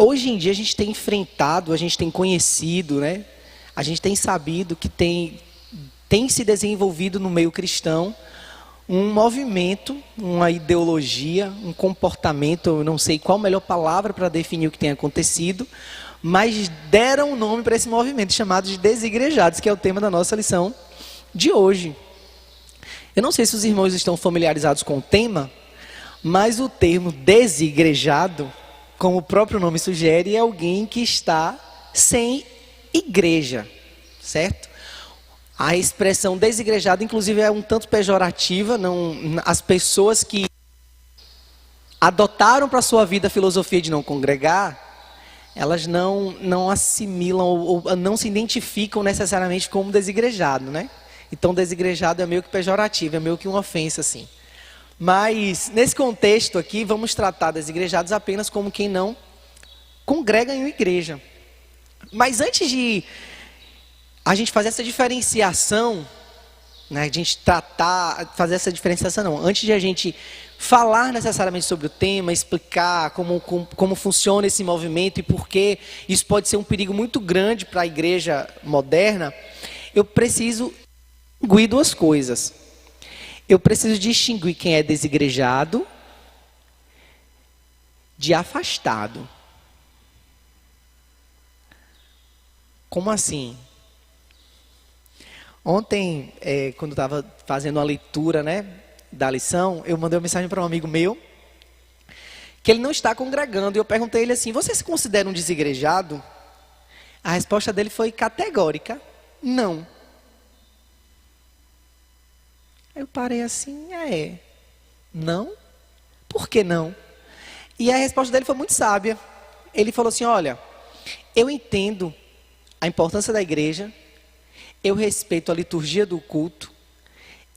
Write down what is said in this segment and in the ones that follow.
hoje em dia a gente tem enfrentado, a gente tem conhecido, né? A gente tem sabido que tem se desenvolvido no meio cristão um movimento, uma ideologia, um comportamento, eu não sei qual a melhor palavra para definir o que tem acontecido, mas deram um nome para esse movimento chamado de desigrejados, que é o tema da nossa lição de hoje. Eu não sei se os irmãos estão familiarizados com o tema, mas o termo desigrejado, como o próprio nome sugere, é alguém que está sem igreja, certo? A expressão desigrejado, inclusive, é um tanto pejorativa. As pessoas que adotaram para a sua vida a filosofia de não congregar, elas não assimilam ou não se identificam necessariamente como desigrejado, né? Então, desigrejado é meio que pejorativo, é meio que uma ofensa, assim. Mas, nesse contexto aqui, vamos tratar desigrejados apenas como quem não congrega em uma igreja. Mas antes de a gente fazer essa diferenciação, né, a gente fazer essa diferenciação não, antes de a gente falar necessariamente sobre o tema, explicar como funciona esse movimento e por que isso pode ser um perigo muito grande para a igreja moderna, eu preciso distinguir duas coisas. Eu preciso distinguir quem é desigrejado de afastado. Como assim? Ontem, quando eu estava fazendo a leitura, né, da lição, eu mandei uma mensagem para um amigo meu, que ele não está congregando, e eu perguntei a ele assim: você se considera um desigrejado? A resposta dele foi categórica: não. Eu parei assim: não? Por que não? E a resposta dele foi muito sábia. Ele falou assim: olha, eu entendo a importância da igreja, eu respeito a liturgia do culto,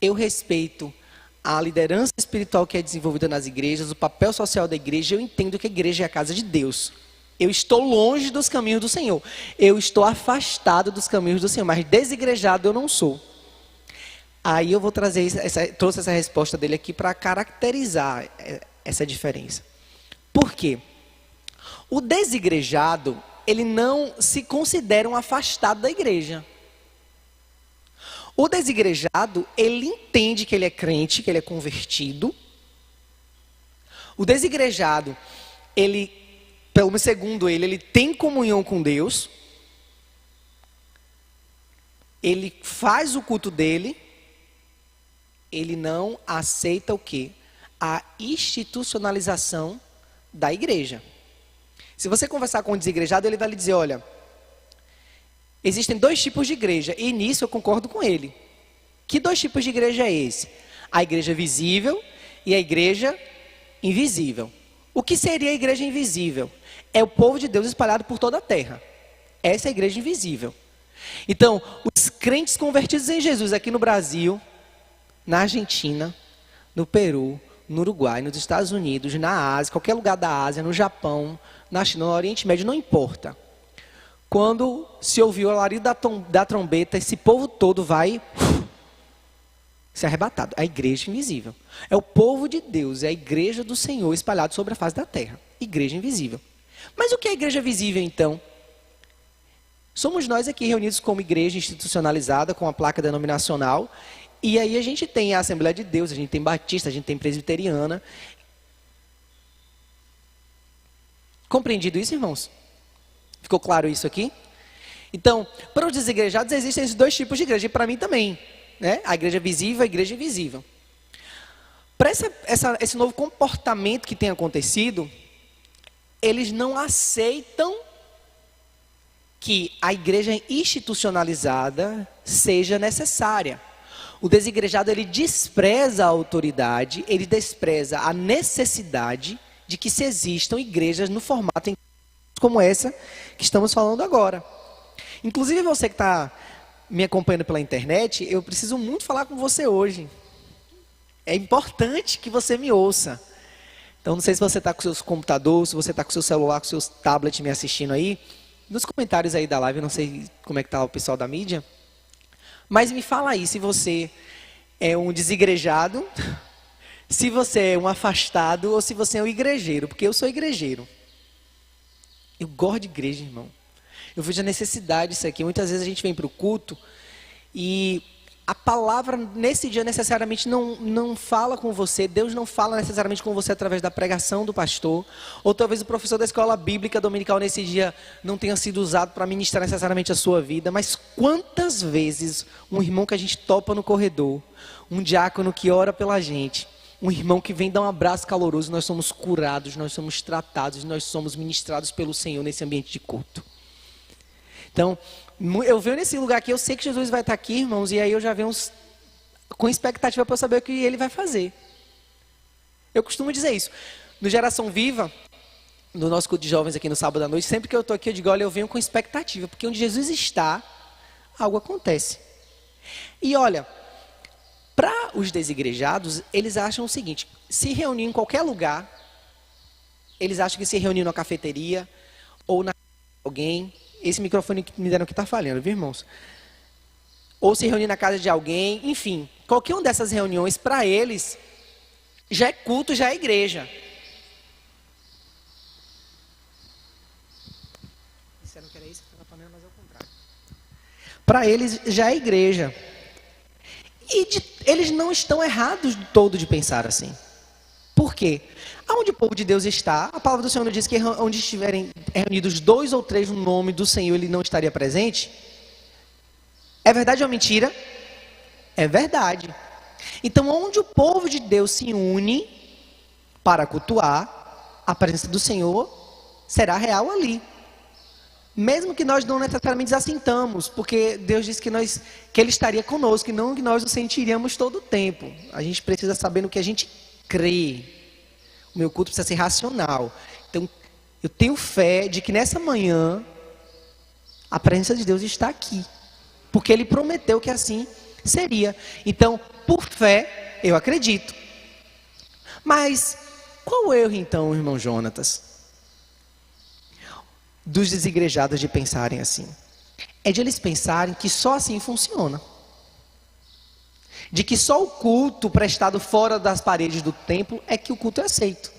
eu respeito a liderança espiritual que é desenvolvida nas igrejas, o papel social da igreja, eu entendo que a igreja é a casa de Deus. Eu estou longe dos caminhos do Senhor, eu estou afastado dos caminhos do Senhor, mas desigrejado eu não sou. Aí eu vou trouxe essa resposta dele aqui para caracterizar essa diferença. Por quê? O desigrejado, ele não se considera um afastado da igreja. O desigrejado, ele entende que ele é crente, que ele é convertido. O desigrejado, pelo menos segundo ele tem comunhão com Deus. Ele faz o culto dele. Ele não aceita o quê? A institucionalização da igreja. Se você conversar com um desigrejado, ele vai lhe dizer: olha, existem dois tipos de igreja, e nisso eu concordo com ele. Que dois tipos de igreja é esse? A igreja visível e a igreja invisível. O que seria a igreja invisível? É o povo de Deus espalhado por toda a terra. Essa é a igreja invisível. Então, os crentes convertidos em Jesus aqui no Brasil, na Argentina, no Peru, no Uruguai, nos Estados Unidos, na Ásia, qualquer lugar da Ásia, no Japão, na China, no Oriente Médio, não importa. Quando se ouviu o alarido da trombeta, esse povo todo vai ser arrebatado. A igreja invisível. É o povo de Deus, é a igreja do Senhor espalhado sobre a face da terra. Igreja invisível. Mas o que é a igreja visível, então? Somos nós aqui reunidos como igreja institucionalizada, com a placa denominacional. E aí a gente tem a Assembleia de Deus, a gente tem Batista, a gente tem Presbiteriana. Compreendido isso, irmãos? Ficou claro isso aqui? Então, para os desigrejados existem esses dois tipos de igreja, e para mim também, né? A igreja visível e a igreja invisível. Para esse novo comportamento que tem acontecido, eles não aceitam que a igreja institucionalizada seja necessária. O desigrejado, ele despreza a autoridade, ele despreza a necessidade de que se existam igrejas no formato como essa que estamos falando agora. Inclusive você que está me acompanhando pela internet, eu preciso muito falar com você hoje. É importante que você me ouça. Então, não sei se você está com seus computadores, se você está com seu celular, com seus tablets me assistindo aí. Nos comentários aí da live, eu não sei como é que está o pessoal da mídia. Mas me fala aí se você é um desigrejado, se você é um afastado ou se você é um igrejeiro, porque eu sou igrejeiro. Eu gosto de igreja, irmão. Eu vejo a necessidade disso aqui. Muitas vezes a gente vem para o culto e a palavra nesse dia necessariamente não fala com você. Deus não fala necessariamente com você através da pregação do pastor. Ou talvez o professor da escola bíblica dominical nesse dia não tenha sido usado para ministrar necessariamente a sua vida. Mas quantas vezes um irmão que a gente topa no corredor, um diácono que ora pela gente, um irmão que vem dar um abraço caloroso, nós somos curados, nós somos tratados, nós somos ministrados pelo Senhor nesse ambiente de culto. Então, eu venho nesse lugar aqui, eu sei que Jesus vai estar aqui, irmãos, e aí eu já venho com expectativa para saber o que ele vai fazer. Eu costumo dizer isso. No Geração Viva, no nosso culto de jovens aqui no sábado à noite, sempre que eu estou aqui, eu digo, olha, eu venho com expectativa, porque onde Jesus está, algo acontece. E olha, para os desigrejados, eles acham o seguinte, se reunir em qualquer lugar, eles acham que se reunir na cafeteria, ou na alguém, esse microfone que me deram aqui está falhando, viu, irmãos? Ou se reunir na casa de alguém, enfim, qualquer uma dessas reuniões, para eles, já é culto, já é igreja. Disseram que era isso que estava falando, mas é o contrário. Para eles, já é igreja. Eles não estão errados de todo de pensar assim. Por quê? Onde o povo de Deus está, a palavra do Senhor nos diz que onde estiverem reunidos 2 ou 3 no nome do Senhor, Ele não estaria presente. É verdade ou mentira? É verdade. Então, onde o povo de Deus se une para cultuar, a presença do Senhor será real ali. Mesmo que nós não necessariamente desassintamos, porque Deus disse que Ele estaria conosco, e não que nós o sentiríamos todo o tempo. A gente precisa saber no que a gente crê. O meu culto precisa ser racional. Então, eu tenho fé de que nessa manhã, a presença de Deus está aqui. Porque Ele prometeu que assim seria. Então, por fé, eu acredito. Mas, qual o erro então, irmão Jonatas, dos desigrejados de pensarem assim? É de eles pensarem que só assim funciona. De que só o culto prestado fora das paredes do templo é que o culto é aceito.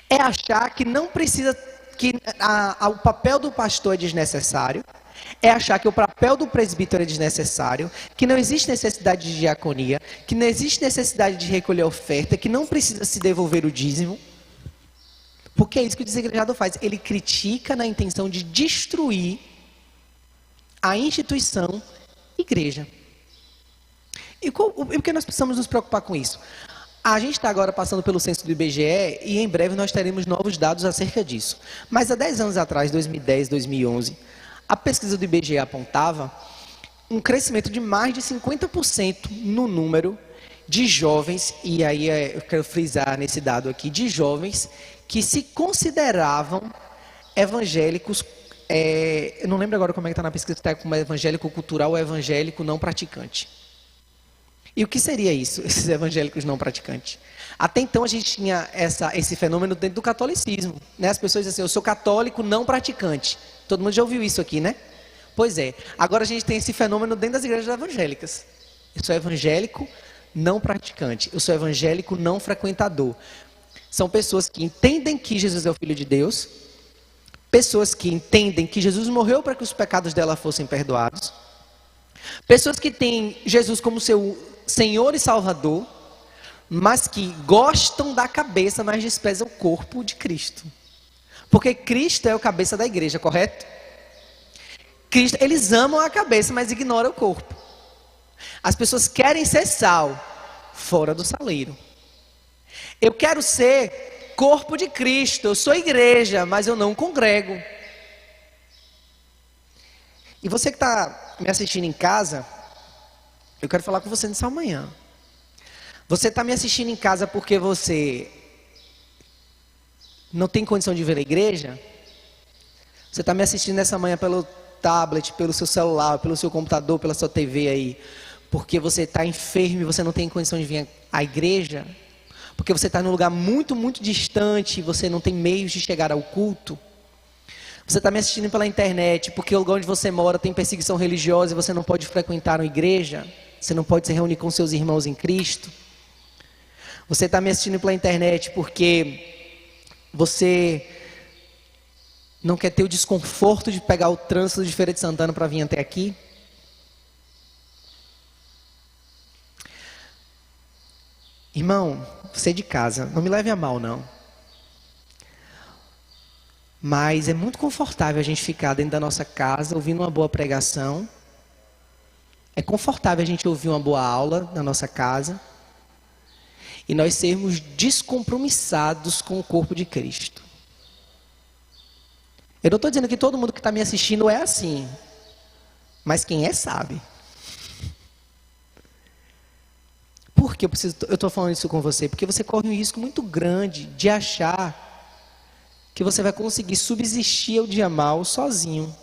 É achar que não precisa, que o papel do pastor é desnecessário. É achar que o papel do presbítero é desnecessário, que não existe necessidade de diaconia, que não existe necessidade de recolher oferta, que não precisa se devolver o dízimo. Porque é isso que o desigrejado faz. Ele critica na intenção de destruir a instituição igreja. E por que nós precisamos nos preocupar com isso? A gente está agora passando pelo censo do IBGE e em breve nós teremos novos dados acerca disso. Mas há 10 anos atrás, 2010, 2011, a pesquisa do IBGE apontava um crescimento de mais de 50% no número de jovens, e aí eu quero frisar nesse dado aqui, de jovens que se consideravam evangélicos, eu não lembro agora como é que está na pesquisa, está como evangélico cultural ou evangélico não praticante. E o que seria isso, esses evangélicos não praticantes? Até então a gente tinha esse fenômeno dentro do catolicismo, né? As pessoas dizem assim, eu sou católico não praticante. Todo mundo já ouviu isso aqui, né? Pois é, agora a gente tem esse fenômeno dentro das igrejas evangélicas. Eu sou evangélico não praticante, eu sou evangélico não frequentador. São pessoas que entendem que Jesus é o Filho de Deus, pessoas que entendem que Jesus morreu para que os pecados dela fossem perdoados, pessoas que têm Jesus como seu Senhor e Salvador, mas que gostam da cabeça, mas desprezam o corpo de Cristo. Porque Cristo é o cabeça da igreja, correto? Cristo, eles amam a cabeça, mas ignoram o corpo. As pessoas querem ser sal, fora do saleiro. Eu quero ser corpo de Cristo, eu sou igreja, mas eu não congrego. E você que está me assistindo em casa, eu quero falar com você nessa manhã. Você está me assistindo em casa porque você não tem condição de vir à igreja? Você está me assistindo nessa manhã pelo tablet, pelo seu celular, pelo seu computador, pela sua TV aí, porque você está enfermo e você não tem condição de vir à igreja? Porque você está num lugar muito, muito distante e você não tem meios de chegar ao culto? Você está me assistindo pela internet porque o lugar onde você mora tem perseguição religiosa e você não pode frequentar uma igreja? Você não pode se reunir com seus irmãos em Cristo? Você está me assistindo pela internet porque você Não quer ter o desconforto de pegar o trânsito de Feira de Santana para vir até aqui? Irmão, você de casa, não me leve a mal não. Mas é muito confortável a gente ficar dentro da nossa casa ouvindo uma boa pregação. É confortável a gente ouvir uma boa aula na nossa casa. E nós sermos descompromissados com o corpo de Cristo. Eu não estou dizendo que todo mundo que está me assistindo é assim. Mas quem é sabe. Por que eu estou falando isso com você? Porque você corre um risco muito grande de achar que você vai conseguir subsistir ao dia mal sozinho.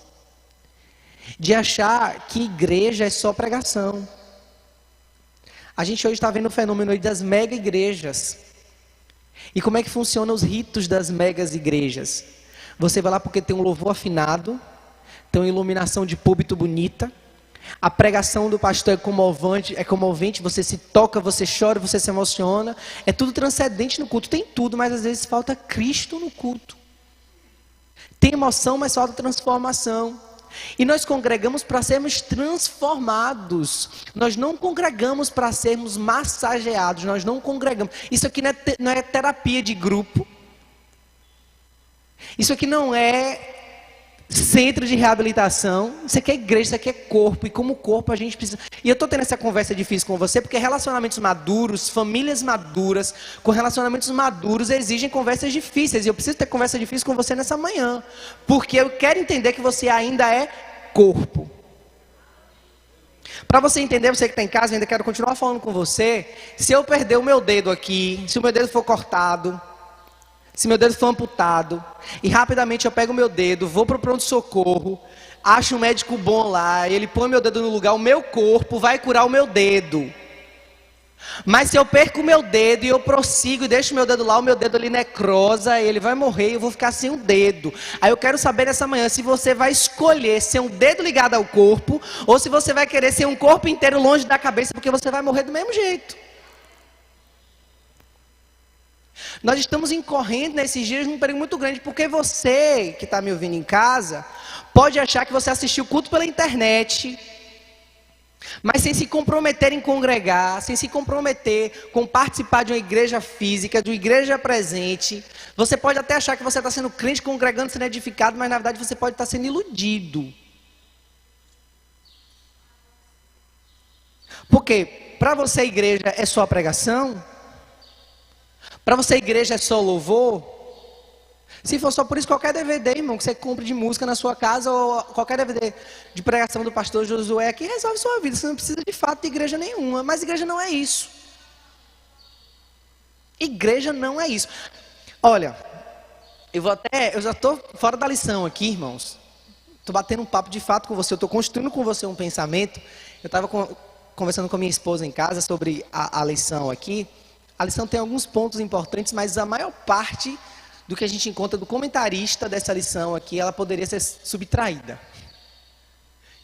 De achar que igreja é só pregação. A gente hoje está vendo o fenômeno aí das mega igrejas. E como é que funcionam os ritos das megas igrejas? Você vai lá porque tem um louvor afinado, tem uma iluminação de púlpito bonita, a pregação do pastor é comovente, você se toca, você chora, você se emociona, é tudo transcendente no culto, tem tudo, mas às vezes falta Cristo no culto. Tem emoção, mas falta transformação. E nós congregamos para sermos transformados. Nós não congregamos para sermos massageados. Nós não congregamos. Isso aqui não é terapia de grupo. Isso aqui não é centro de reabilitação. Isso aqui é igreja, isso aqui é corpo. E como corpo a gente precisa... E eu estou tendo essa conversa difícil com você porque relacionamentos maduros, famílias maduras, com relacionamentos maduros exigem conversas difíceis. E eu preciso ter conversa difícil com você nessa manhã. Porque eu quero entender que você ainda é corpo. Para você entender, você que está em casa, eu ainda quero continuar falando com você. Se eu perder o meu dedo aqui, se o meu dedo for cortado, se meu dedo for amputado, e rapidamente eu pego o meu dedo, vou para o pronto-socorro, acho um médico bom lá, ele põe meu dedo no lugar, o meu corpo vai curar o meu dedo. Mas se eu perco o meu dedo e eu prossigo e deixo o meu dedo lá, o meu dedo ali necrosa, ele vai morrer e eu vou ficar sem um dedo. Aí eu quero saber nessa manhã se você vai escolher ser um dedo ligado ao corpo, ou se você vai querer ser um corpo inteiro longe da cabeça, porque você vai morrer do mesmo jeito. Nós estamos incorrendo nesses dias num perigo muito grande, porque você que está me ouvindo em casa, pode achar que você assistiu o culto pela internet, mas sem se comprometer em congregar, sem se comprometer com participar de uma igreja física, de uma igreja presente. Você pode até achar que você está sendo crente, congregando, sendo edificado, mas na verdade você pode estar sendo iludido. Porque para você a igreja é só a pregação? Para você a igreja é só louvor? Se for só por isso, qualquer DVD, irmão, que você compre de música na sua casa, ou qualquer DVD de pregação do pastor Josué, que resolve sua vida. Você não precisa de fato de igreja nenhuma. Mas igreja não é isso. Igreja não é isso. Olha, eu já estou fora da lição aqui, irmãos. Estou batendo um papo de fato com você, eu estou construindo com você um pensamento. Eu estava conversando com a minha esposa em casa sobre a lição aqui. A lição tem alguns pontos importantes, mas a maior parte do que a gente encontra do comentarista dessa lição aqui, ela poderia ser subtraída.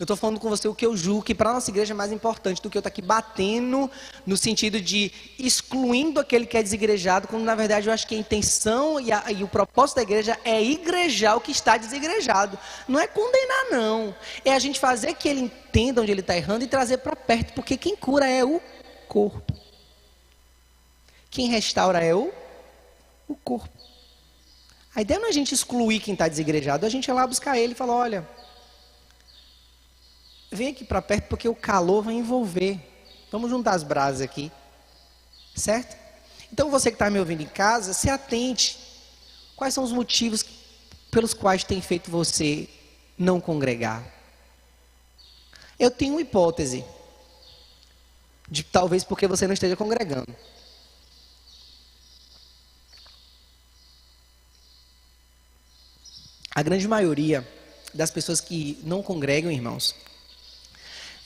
Eu estou falando com você o que eu julgo que para a nossa igreja é mais importante do que eu estar aqui batendo no sentido de excluindo aquele que é desigrejado, quando na verdade eu acho que a intenção e o propósito da igreja é igrejar o que está desigrejado. Não é condenar não, é a gente fazer que ele entenda onde ele está errando e trazer para perto, porque quem cura é o corpo. Quem restaura é o corpo. A ideia não é a gente excluir quem está desigrejado, é a gente ir lá buscar ele e falar, olha, vem aqui para perto porque o calor vai envolver. Vamos juntar as brasas aqui. Certo? Então você que está me ouvindo em casa, se atente. Quais são os motivos pelos quais tem feito você não congregar? Eu tenho uma hipótese. De talvez porque você não esteja congregando. A grande maioria das pessoas que não congregam, irmãos,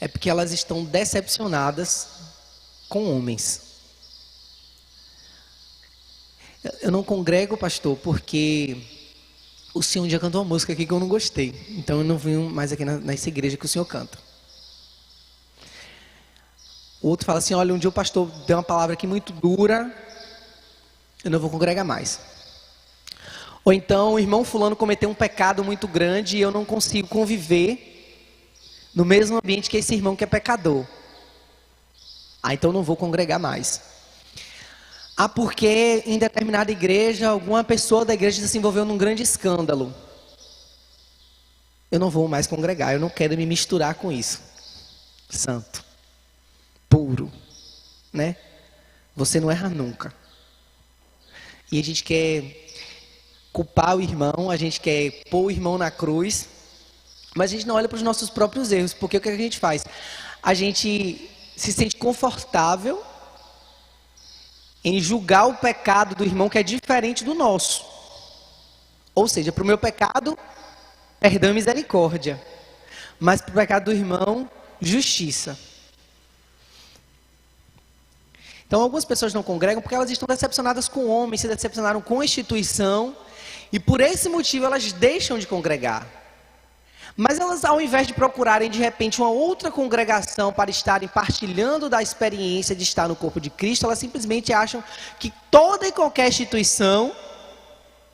é porque elas estão decepcionadas com homens. Eu não congrego, pastor, porque o senhor um dia cantou uma música aqui que eu não gostei. Então eu não vim mais aqui nessa igreja que o senhor canta. O outro fala assim, olha, um dia o pastor deu uma palavra aqui muito dura, eu não vou congregar mais. Ou então o irmão fulano cometeu um pecado muito grande e eu não consigo conviver no mesmo ambiente que esse irmão que é pecador. Ah, então não vou congregar mais. Ah, porque em determinada igreja, alguma pessoa da igreja se envolveu num grande escândalo. Eu não vou mais congregar, eu não quero me misturar com isso. Santo, puro, né? Você não erra nunca. E a gente quer culpar o irmão, a gente quer pôr o irmão na cruz, mas a gente não olha para os nossos próprios erros, porque o que a gente faz? A gente se sente confortável em julgar o pecado do irmão que é diferente do nosso. Ou seja, para o meu pecado, perdão e misericórdia, mas para o pecado do irmão, justiça. Então algumas pessoas não congregam porque elas estão decepcionadas com o homem, se decepcionaram com a instituição, e por esse motivo elas deixam de congregar. Mas elas, ao invés de procurarem de repente uma outra congregação para estarem partilhando da experiência de estar no corpo de Cristo, elas simplesmente acham que toda e qualquer instituição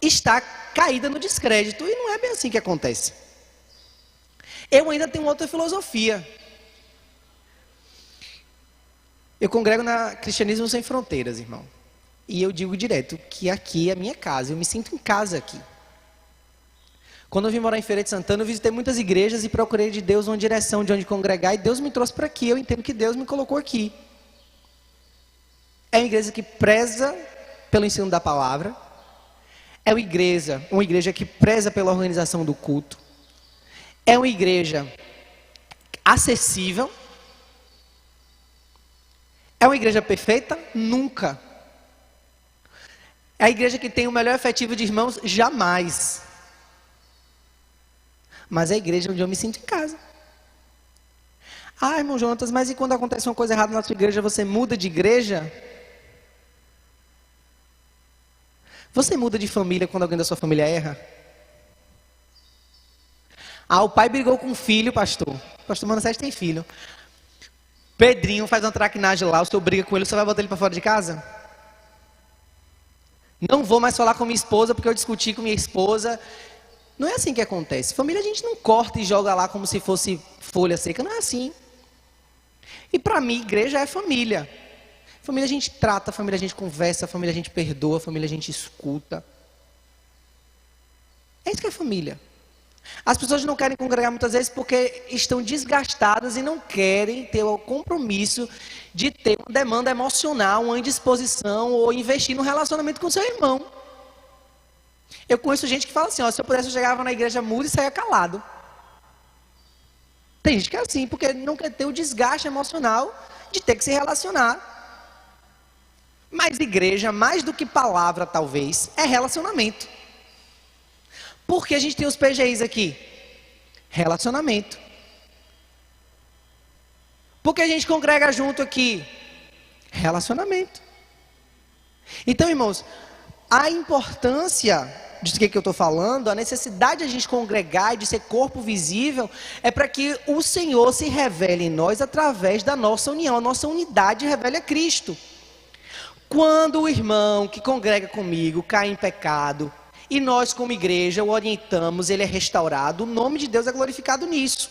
está caída no descrédito. E não é bem assim que acontece. Eu ainda tenho outra filosofia. Eu congrego na Cristianismo Sem Fronteiras, irmão. E eu digo direto que aqui é a minha casa, eu me sinto em casa aqui. Quando eu vim morar em Feira de Santana, eu visitei muitas igrejas e procurei de Deus uma direção de onde congregar, e Deus me trouxe para aqui. Eu entendo que Deus me colocou aqui. É uma igreja que preza pelo ensino da palavra. É uma igreja que preza pela organização do culto. É uma igreja acessível. É uma igreja perfeita? Nunca. É a igreja que tem o melhor efetivo de irmãos? Jamais. Mas é a igreja onde eu me sinto em casa. Ah, irmão Jonatas, mas e quando acontece uma coisa errada na sua igreja, você muda de igreja? Você muda de família quando alguém da sua família erra? Ah, o pai brigou com o filho, pastor. Pastor Manassés tem filho. Pedrinho faz uma traquinagem lá, o senhor briga com ele, você vai botar ele para fora de casa? Não vou mais falar com minha esposa porque eu discuti com minha esposa. Não é assim que acontece. Família a gente não corta e joga lá como se fosse folha seca. Não é assim. E para mim, igreja é família. Família a gente trata, família a gente conversa, família a gente perdoa, família a gente escuta. É isso que é família. As pessoas não querem congregar muitas vezes porque estão desgastadas e não querem ter o compromisso de ter uma demanda emocional, uma indisposição ou investir no relacionamento com seu irmão. Eu conheço gente que fala assim, ó, se eu pudesse eu chegava na igreja mudo e saia calado. Tem gente que é assim, porque não quer ter o desgaste emocional de ter que se relacionar. Mas igreja, mais do que palavra talvez, é relacionamento. Porque a gente tem os PGIs aqui? Relacionamento. Porque a gente congrega junto aqui? Relacionamento. Então, irmãos, a importância disso que eu estou falando, a necessidade de a gente congregar e de ser corpo visível, é para que o Senhor se revele em nós através da nossa união, a nossa unidade revela Cristo. Quando o irmão que congrega comigo cai em pecado, e nós como igreja o orientamos, ele é restaurado, o nome de Deus é glorificado nisso.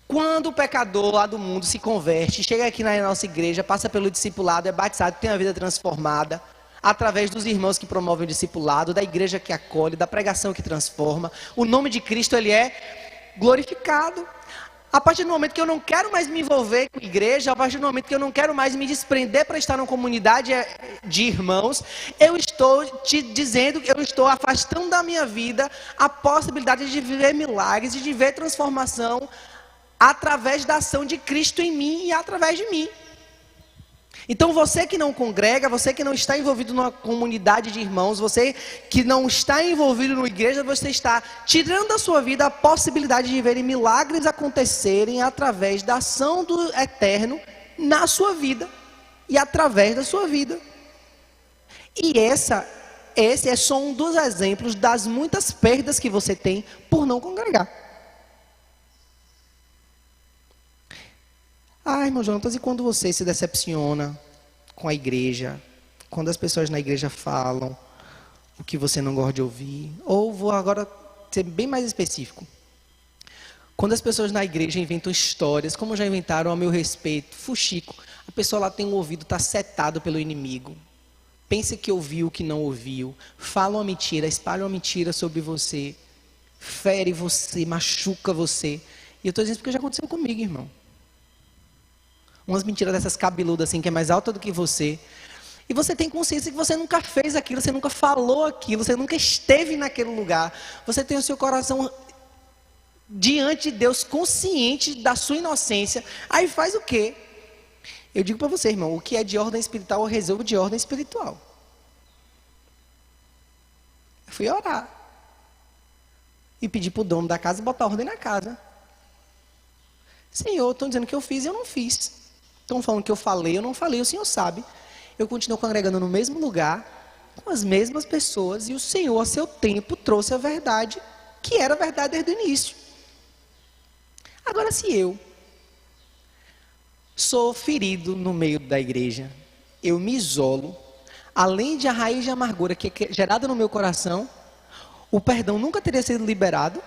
Quando o pecador lá do mundo se converte, chega aqui na nossa igreja, passa pelo discipulado, é batizado, tem a vida transformada, através dos irmãos que promovem o discipulado, da igreja que acolhe, da pregação que transforma, o nome de Cristo ele é glorificado. A partir do momento que eu não quero mais me envolver com a igreja, a partir do momento que eu não quero mais me desprender para estar numa comunidade de irmãos, eu estou te dizendo que eu estou afastando da minha vida a possibilidade de viver milagres, de viver transformação através da ação de Cristo em mim e através de mim. Então você que não congrega, você que não está envolvido numa comunidade de irmãos, você que não está envolvido numa igreja, você está tirando da sua vida a possibilidade de verem milagres acontecerem através da ação do Eterno na sua vida e através da sua vida. E esse é só um dos exemplos das muitas perdas que você tem por não congregar. Ah, irmão Jonatas, e quando você se decepciona com a igreja, quando as pessoas na igreja falam o que você não gosta de ouvir, ou vou agora ser bem mais específico. Quando as pessoas na igreja inventam histórias, como já inventaram a meu respeito, fuxico, a pessoa lá tem um ouvido, está setado pelo inimigo. Pensa que ouviu o que não ouviu, fala uma mentira, espalha uma mentira sobre você, fere você, machuca você. E eu estou dizendo isso porque já aconteceu comigo, irmão. Umas mentiras dessas cabeludas assim, que é mais alta do que você. E você tem consciência que você nunca fez aquilo, você nunca falou aquilo, você nunca esteve naquele lugar. Você tem o seu coração diante de Deus, consciente da sua inocência. Aí faz o quê? Eu digo para você, irmão, o que é de ordem espiritual, eu resolvo de ordem espiritual. Eu fui orar. E pedi para o dono da casa botar ordem na casa. Senhor, estão dizendo que eu fiz e eu não fiz. Estão falando que eu falei, eu não falei, o Senhor sabe. Eu continuo congregando no mesmo lugar, com as mesmas pessoas, e o Senhor, a seu tempo, trouxe a verdade, que era a verdade desde o início. Agora, se eu sou ferido no meio da igreja, eu me isolo, além de a raiz de amargura que é gerada no meu coração, o perdão nunca teria sido liberado,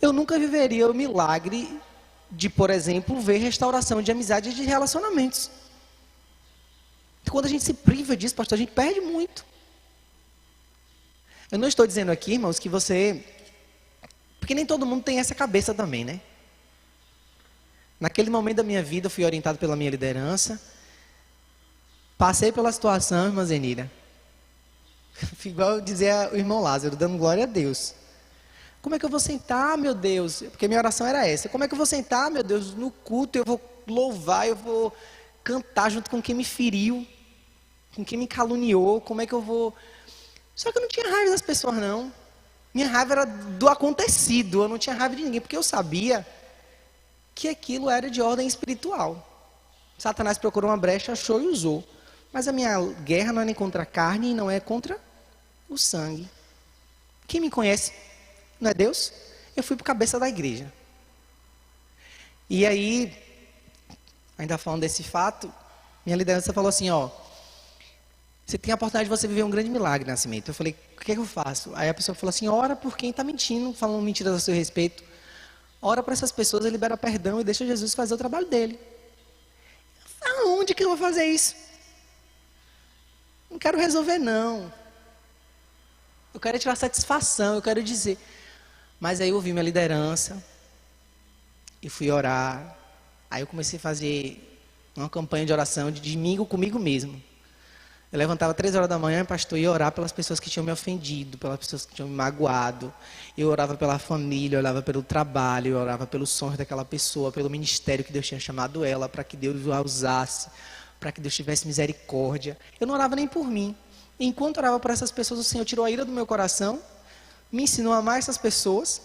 eu nunca viveria o milagre de, por exemplo, ver restauração de amizade e de relacionamentos. Quando a gente se priva disso, pastor, a gente perde muito. Eu não estou dizendo aqui, irmãos, que você... Porque nem todo mundo tem essa cabeça também, né? Naquele momento da minha vida, eu fui orientado pela minha liderança. Passei pela situação, irmã Zenira. Igual dizia o irmão Lázaro, dando glória a Deus. Como é que eu vou sentar, meu Deus? Porque minha oração era essa. Como é que eu vou sentar, meu Deus, no culto? Eu vou louvar, eu vou cantar junto com quem me feriu, com quem me caluniou. Como é que eu vou... Só que eu não tinha raiva das pessoas, não. Minha raiva era do acontecido. Eu não tinha raiva de ninguém, porque eu sabia que aquilo era de ordem espiritual. Satanás procurou uma brecha, achou e usou. Mas a minha guerra não é nem contra a carne e não é contra o sangue. Quem me conhece, não é Deus? Eu fui para a cabeça da igreja. E aí, ainda falando desse fato, minha liderança falou assim, ó, você tem a oportunidade de você viver um grande milagre, Nascimento. Eu falei, o que é que eu faço? Aí a pessoa falou assim, ora por quem está mentindo, falando mentiras a seu respeito. Ora para essas pessoas e libera perdão e deixa Jesus fazer o trabalho dele. Aonde que eu vou fazer isso? Não quero resolver, não. Eu quero tirar satisfação, eu quero dizer. Mas aí eu ouvi minha liderança e fui orar. Aí eu comecei a fazer uma campanha de oração de domingo comigo mesmo. Eu levantava 3 horas da manhã, pastor, e ia orar pelas pessoas que tinham me ofendido, pelas pessoas que tinham me magoado. Eu orava pela família, eu orava pelo trabalho, eu orava pelos sonhos daquela pessoa, pelo ministério que Deus tinha chamado ela, para que Deus a usasse, para que Deus tivesse misericórdia. Eu não orava nem por mim. Enquanto orava por essas pessoas, o Senhor tirou a ira do meu coração, me ensinou a amar essas pessoas.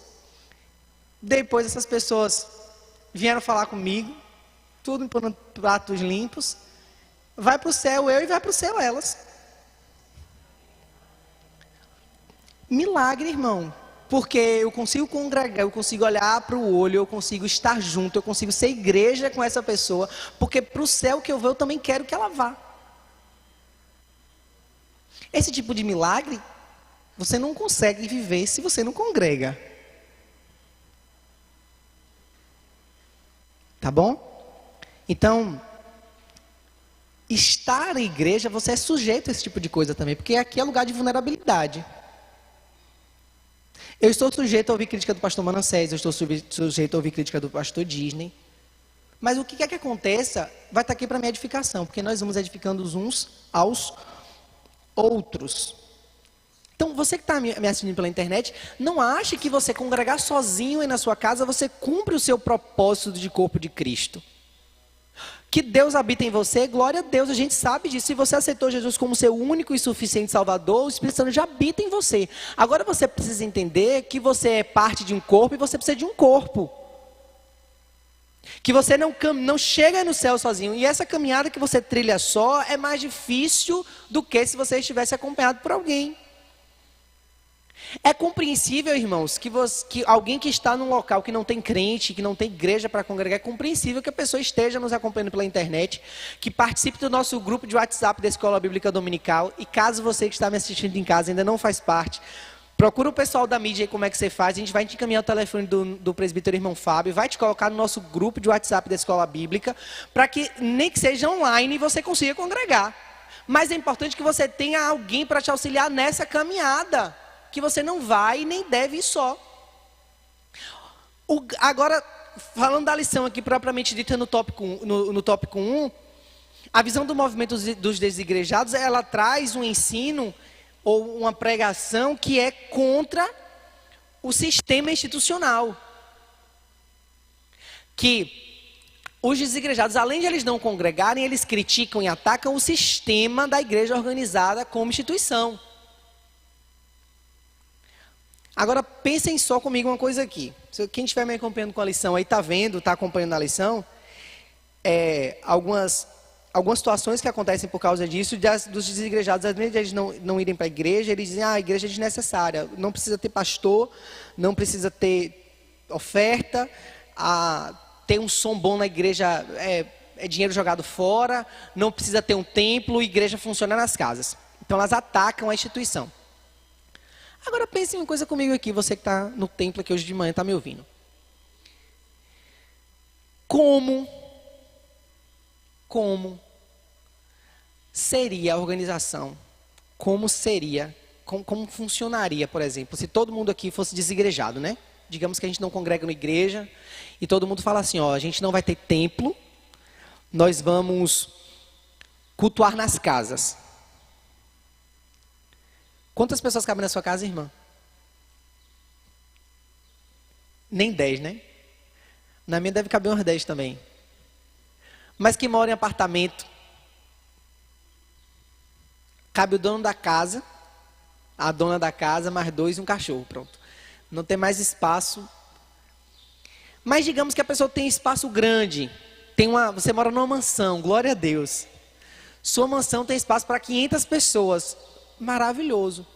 Depois essas pessoas vieram falar comigo, tudo em pratos limpos. Vai para o céu eu e vai para o céu elas. Milagre, irmão. Porque eu consigo congregar, eu consigo olhar para o olho, eu consigo estar junto, eu consigo ser igreja com essa pessoa. Porque para o céu que eu vou, eu também quero que ela vá. Esse tipo de milagre, você não consegue viver se você não congrega. Tá bom? Então, estar na igreja, você é sujeito a esse tipo de coisa também, porque aqui é lugar de vulnerabilidade. Eu estou sujeito a ouvir crítica do pastor Manassés, eu estou sujeito a ouvir crítica do pastor Disney, mas o que quer que aconteça, vai estar aqui para minha edificação, porque nós vamos edificando os uns aos outros. Então, você que está me assistindo pela internet, não ache que você congregar sozinho aí na sua casa, você cumpre o seu propósito de corpo de Cristo. Que Deus habita em você, glória a Deus, a gente sabe disso. Se você aceitou Jesus como seu único e suficiente Salvador, o Espírito Santo já habita em você. Agora você precisa entender que você é parte de um corpo e você precisa de um corpo. Que você não chega no céu sozinho. E essa caminhada que você trilha só é mais difícil do que se você estivesse acompanhado por alguém. É compreensível, irmãos, que alguém que está num local que não tem crente, que não tem igreja para congregar, é compreensível que a pessoa esteja nos acompanhando pela internet, que participe do nosso grupo de WhatsApp da Escola Bíblica Dominical. E caso você que está me assistindo em casa ainda não faz parte, procura o pessoal da mídia aí como é que você faz. A gente vai te encaminhar o telefone do presbítero irmão Fábio, vai te colocar no nosso grupo de WhatsApp da Escola Bíblica, para que nem que seja online você consiga congregar. Mas é importante que você tenha alguém para te auxiliar nessa caminhada, que você não vai nem deve ir só. Agora, falando da lição aqui propriamente dita no tópico 1, a visão do movimento dos desigrejados, ela traz um ensino ou uma pregação que é contra o sistema institucional. Que os desigrejados, além de eles não congregarem, eles criticam e atacam o sistema da igreja organizada como instituição. Agora, pensem só comigo uma coisa aqui. Quem estiver me acompanhando com a lição aí, está vendo, está acompanhando a lição, algumas situações que acontecem por causa disso, dos desigrejados, às vezes eles não irem para a igreja, eles dizem, a igreja é desnecessária, não precisa ter pastor, não precisa ter oferta, ter um som bom na igreja é dinheiro jogado fora, não precisa ter um templo, igreja funciona nas casas. Então elas atacam a instituição. Agora pense em uma coisa comigo aqui, você que está no templo aqui hoje de manhã, está me ouvindo. Como seria a organização? Como funcionaria, por exemplo, se todo mundo aqui fosse desigrejado, né? Digamos que a gente não congrega na igreja e todo mundo fala assim, ó, a gente não vai ter templo, nós vamos cultuar nas casas. Quantas pessoas cabem na sua casa, irmã? Nem 10, né? Na minha deve caber umas 10 também. Mas que mora em apartamento. Cabe o dono da casa, a dona da casa, mais 2 e um cachorro, pronto. Não tem mais espaço. Mas digamos que a pessoa tem espaço grande. Você mora numa mansão, glória a Deus. Sua mansão tem espaço para 500 pessoas. Maravilhoso.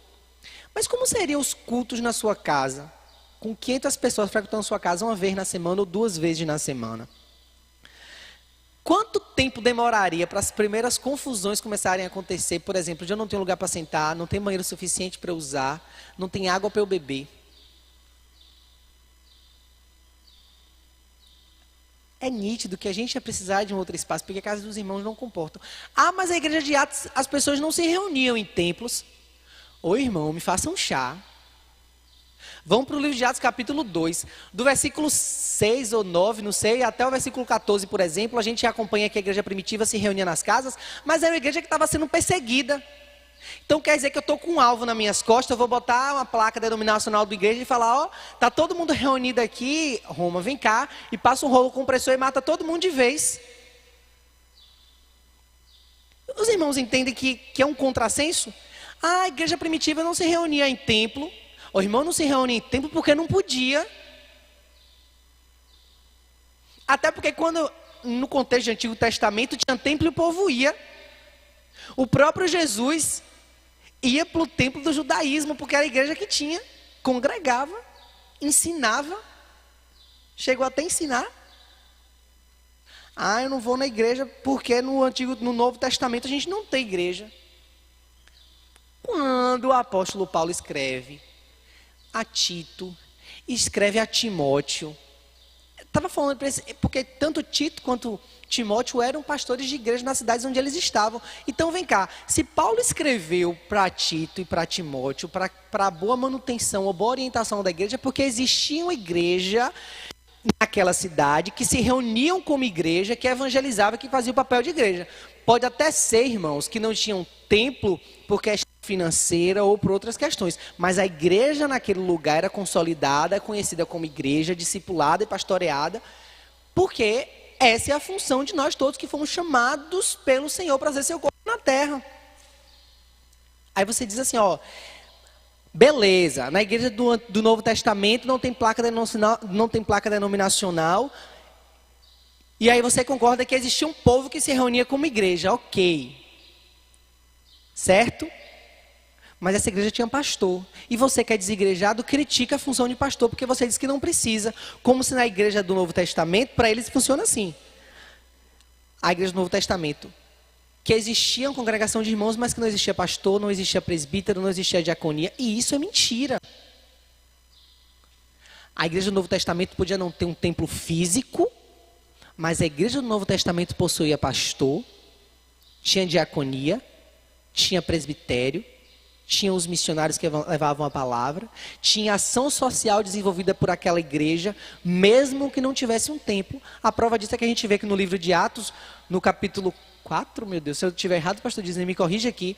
Mas como seriam os cultos na sua casa? Com 500 pessoas frequentando sua casa uma vez na semana ou 2 vezes na semana. Quanto tempo demoraria para as primeiras confusões começarem a acontecer? Por exemplo, eu não tenho lugar para sentar, não tenho banheiro suficiente para usar, não tem água para eu beber. É nítido que a gente ia precisar de um outro espaço, porque a casa dos irmãos não comportam. Mas a igreja de Atos, as pessoas não se reuniam em templos. Ô irmão, me faça um chá. Vamos para o livro de Atos capítulo 2, do versículo 6 ou 9, não sei, até o versículo 14, por exemplo, a gente acompanha que a igreja primitiva se reunia nas casas, mas era uma igreja que estava sendo perseguida. Então quer dizer que eu estou com um alvo nas minhas costas, eu vou botar uma placa denominacional da igreja e falar, ó, tá todo mundo reunido aqui, Roma, vem cá, e passa um rolo compressor e mata todo mundo de vez. Os irmãos entendem que é um contrassenso? A igreja primitiva não se reunia em templo, o irmão não se reunia em templo porque não podia. Até porque quando, no contexto do Antigo Testamento, tinha templo e o povo ia. O próprio Jesus ia para o templo do judaísmo, porque era a igreja que tinha, congregava, ensinava, chegou até a ensinar. Eu não vou na igreja porque no Novo Testamento a gente não tem igreja. Quando o apóstolo Paulo escreve a Tito, escreve a Timóteo, estava falando para porque tanto Tito quanto Timóteo eram pastores de igreja nas cidades onde eles estavam. Então vem cá, se Paulo escreveu para Tito e para Timóteo para a boa manutenção ou boa orientação da igreja, porque existia uma igreja naquela cidade que se reuniam como igreja, que evangelizava, que fazia o papel de igreja. Pode até ser, irmãos, que não tinham templo por questão financeira ou por outras questões, mas a igreja naquele lugar era consolidada, conhecida como igreja, discipulada e pastoreada, porque essa é a função de nós todos que fomos chamados pelo Senhor para fazer seu corpo na terra. Aí você diz assim, ó, beleza, na igreja do Novo Testamento não tem placa denominacional, e aí você concorda que existia um povo que se reunia como igreja, ok, certo? Mas essa igreja tinha pastor. E você que é desigrejado, critica a função de pastor, porque você diz que não precisa. Como se na igreja do Novo Testamento, para eles funciona assim. A igreja do Novo Testamento, que existia uma congregação de irmãos, mas que não existia pastor, não existia presbítero, não existia diaconia. E isso é mentira. A igreja do Novo Testamento podia não ter um templo físico, mas a igreja do Novo Testamento possuía pastor, tinha diaconia, tinha presbitério, tinha os missionários que levavam a palavra, tinha ação social desenvolvida por aquela igreja, mesmo que não tivesse um templo. A prova disso é que a gente vê que no livro de Atos, no capítulo 4, meu Deus, se eu estiver errado, pastor Disney, me corrige aqui,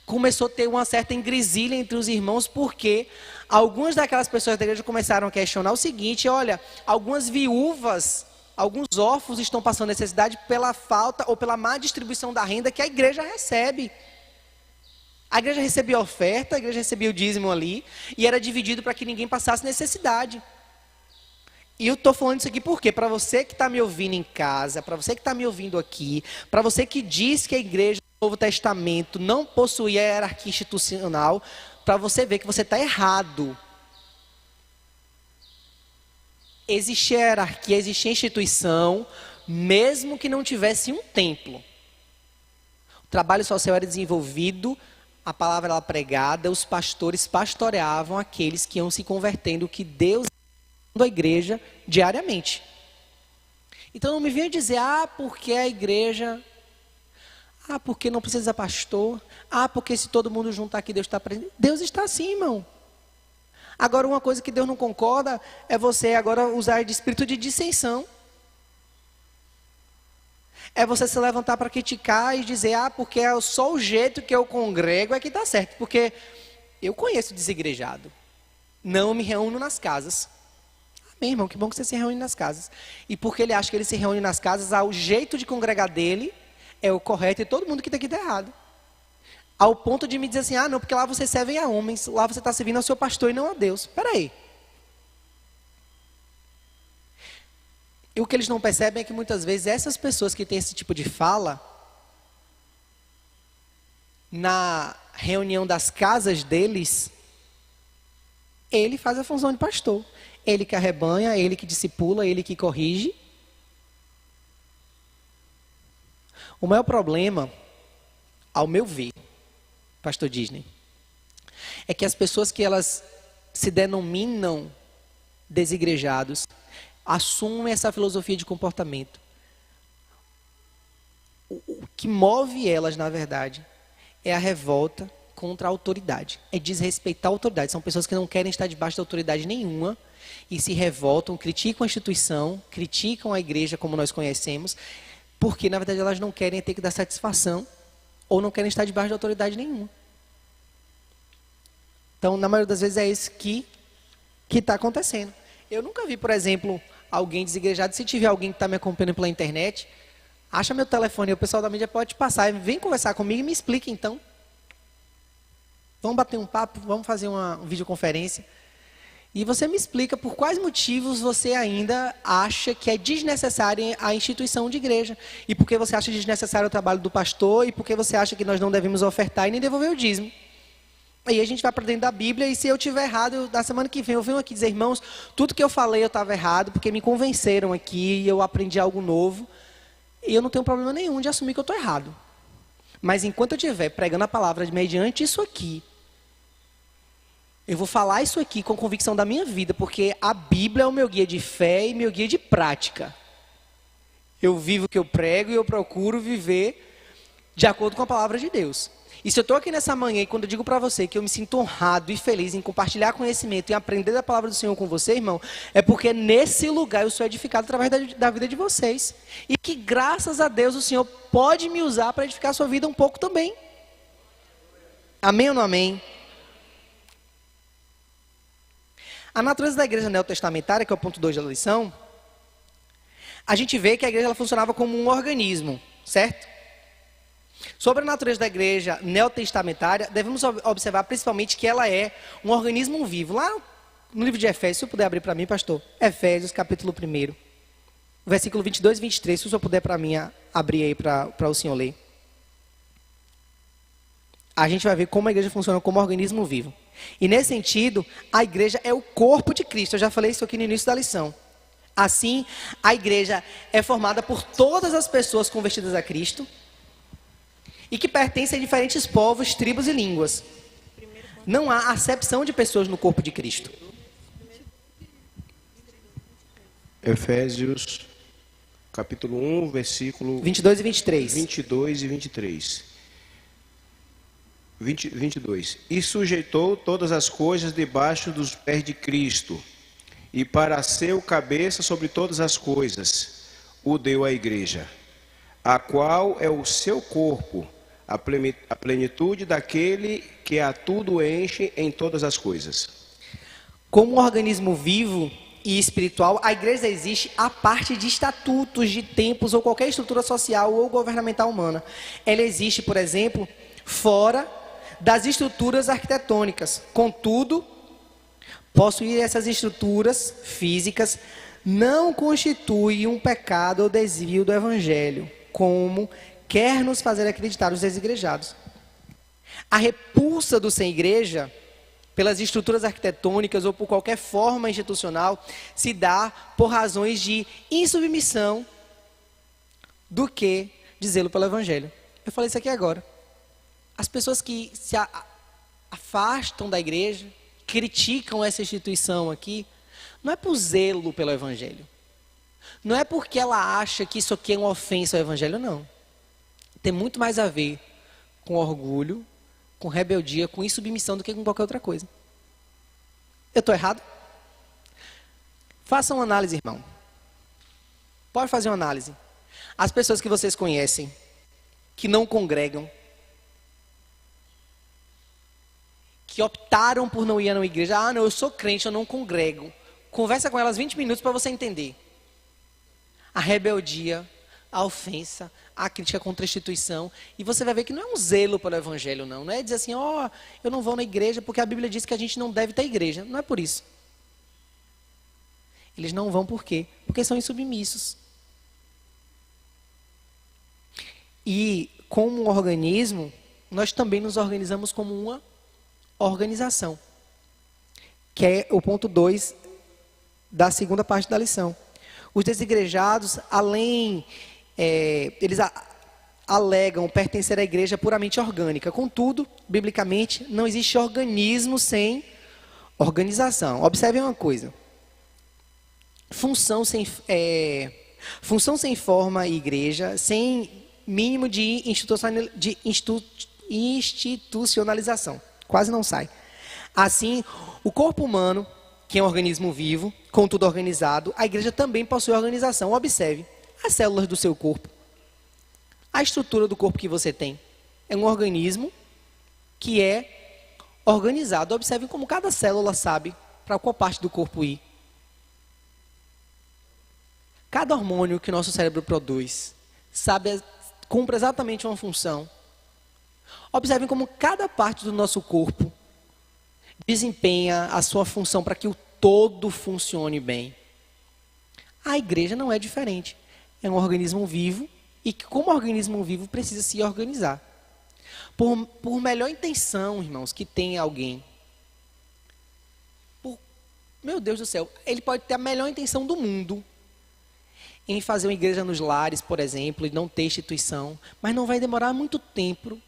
começou a ter uma certa engresilha entre os irmãos, porque algumas daquelas pessoas da igreja começaram a questionar o seguinte: olha, algumas viúvas, alguns órfãos estão passando necessidade pela falta ou pela má distribuição da renda que a igreja recebe. A igreja recebia a oferta, a igreja recebia o dízimo ali, e era dividido para que ninguém passasse necessidade. E eu estou falando isso aqui porque, para você que está me ouvindo em casa, para você que está me ouvindo aqui, para você que diz que a igreja do Novo Testamento não possuía hierarquia institucional, para você ver que você está errado. Existia hierarquia, existia instituição, mesmo que não tivesse um templo. O trabalho social era desenvolvido, a palavra era pregada, os pastores pastoreavam aqueles que iam se convertendo, que Deus da igreja diariamente. Então não me venha dizer, porque a igreja, porque não precisa pastor, porque se todo mundo juntar aqui Deus está presente. Deus está assim, irmão. Agora uma coisa que Deus não concorda é você agora usar de espírito de dissensão. É você se levantar para criticar e dizer, porque é só o jeito que eu congrego é que está certo. Porque eu conheço desigrejado. Não me reúno nas casas. Amém, irmão, que bom que você se reúne nas casas. E porque ele acha que ele se reúne nas casas, o jeito de congregar dele é o correto e todo mundo que está aqui está errado. Ao ponto de me dizer assim, não, porque lá você serve a homens, lá você está servindo ao seu pastor e não a Deus. Espera aí. E o que eles não percebem é que muitas vezes essas pessoas que têm esse tipo de fala, na reunião das casas deles, ele faz a função de pastor. Ele que arrebanha, ele que discipula, ele que corrige. O maior problema, ao meu ver, pastor Disney, é que as pessoas que elas se denominam desigrejados, assumem essa filosofia de comportamento. O que move elas, na verdade, é a revolta contra a autoridade. É desrespeitar a autoridade. São pessoas que não querem estar debaixo de autoridade nenhuma e se revoltam, criticam a instituição, criticam a igreja como nós conhecemos, porque, na verdade, elas não querem ter que dar satisfação ou não querem estar debaixo de autoridade nenhuma. Então, na maioria das vezes, é isso que está acontecendo. Eu nunca vi, por exemplo, alguém desigrejado. Se tiver alguém que está me acompanhando pela internet, acha meu telefone, o pessoal da mídia pode passar, vem conversar comigo e me explica então. Vamos bater um papo, vamos fazer uma videoconferência. E você me explica por quais motivos você ainda acha que é desnecessária a instituição de igreja. E por que você acha desnecessário o trabalho do pastor, e por que você acha que nós não devemos ofertar e nem devolver o dízimo. Aí a gente vai para dentro da Bíblia, e se eu tiver errado, na semana que vem eu venho aqui dizer, irmãos, tudo que eu falei eu estava errado, porque me convenceram aqui e eu aprendi algo novo. E eu não tenho problema nenhum de assumir que eu estou errado. Mas enquanto eu estiver pregando a palavra mediante isso aqui, eu vou falar isso aqui com convicção da minha vida, porque a Bíblia é o meu guia de fé e meu guia de prática. Eu vivo o que eu prego e eu procuro viver de acordo com a palavra de Deus. E se eu estou aqui nessa manhã e quando eu digo para você que eu me sinto honrado e feliz em compartilhar conhecimento e aprender da palavra do Senhor com você, irmão, é porque nesse lugar eu sou edificado através da vida de vocês. E que graças a Deus o Senhor pode me usar para edificar a sua vida um pouco também. Amém ou não amém? A natureza da igreja neotestamentária, que é o ponto 2 da lição, a gente vê que a igreja ela funcionava como um organismo, certo? Sobre a natureza da igreja neotestamentária, devemos observar principalmente que ela é um organismo vivo. Lá no livro de Efésios, se eu puder abrir para mim, pastor, Efésios, capítulo 1, versículo 22 e 23, se o senhor puder para mim abrir aí para o senhor ler. a gente vai ver como a igreja funciona como organismo vivo. E nesse sentido, a igreja é o corpo de Cristo. Eu já falei isso aqui no início da lição. Assim, a igreja é formada por todas as pessoas convertidas a Cristo e que pertencem a diferentes povos, tribos e línguas. Não há acepção de pessoas no corpo de Cristo. Efésios, capítulo 1, versículo 22 e 23. 22 e 23. 22. E sujeitou todas as coisas debaixo dos pés de Cristo, e para ser o cabeça sobre todas as coisas, o deu à igreja, a qual é o seu corpo, a plenitude daquele que a tudo enche em todas as coisas. Como um organismo vivo e espiritual, a igreja existe a parte de estatutos, de tempos ou qualquer estrutura social ou governamental humana. Ela existe, por exemplo, fora das estruturas arquitetônicas. Contudo, possuir essas estruturas físicas não constitui um pecado ou desvio do evangelho, como quer nos fazer acreditar os desigrejados. A repulsa do sem igreja pelas estruturas arquitetônicas ou por qualquer forma institucional se dá por razões de insubmissão do que de zelo pelo evangelho. Eu falei isso aqui agora. As pessoas que se afastam da igreja, criticam essa instituição aqui, não é por zelo pelo evangelho. Não é porque ela acha que isso aqui é uma ofensa ao evangelho, não. Tem muito mais a ver com orgulho, com rebeldia, com insubmissão do que com qualquer outra coisa. Eu estou errado? Faça uma análise, irmão. Pode fazer uma análise. As pessoas que vocês conhecem, que não congregam, que optaram por não ir na igreja. Ah, não, eu sou crente, eu não congrego. Conversa com elas 20 minutos para você entender. A rebeldia, a ofensa, a crítica contra a instituição. E você vai ver que não é um zelo pelo evangelho, não. Não é dizer assim, ó, eu não vou na igreja porque a Bíblia diz que a gente não deve ter igreja. Não é por isso. Eles não vão por quê? Porque são insubmissos. E como um organismo, nós também nos organizamos como uma organização, que é o ponto 2 da segunda parte da lição. Os desigrejados, eles alegam pertencer à igreja puramente orgânica. Contudo, biblicamente, não existe organismo sem organização. Observem uma coisa. Função sem forma e igreja, sem mínimo de institucionalização. Quase não sai. Assim, o corpo humano, que é um organismo vivo, contudo organizado, a igreja também possui organização. Observe, as células do seu corpo, a estrutura do corpo que você tem, é um organismo que é organizado. Observe como cada célula sabe para qual parte do corpo ir. Cada hormônio que o nosso cérebro produz, cumpre exatamente uma função. Observem como cada parte do nosso corpo desempenha a sua função para que o todo funcione bem. A igreja não é diferente. É um organismo vivo e que, como organismo vivo, precisa se organizar. Por melhor intenção, irmãos, que tenha alguém. Meu Deus do céu, ele pode ter a melhor intenção do mundo em fazer uma igreja nos lares, por exemplo, e não ter instituição, mas não vai demorar muito tempo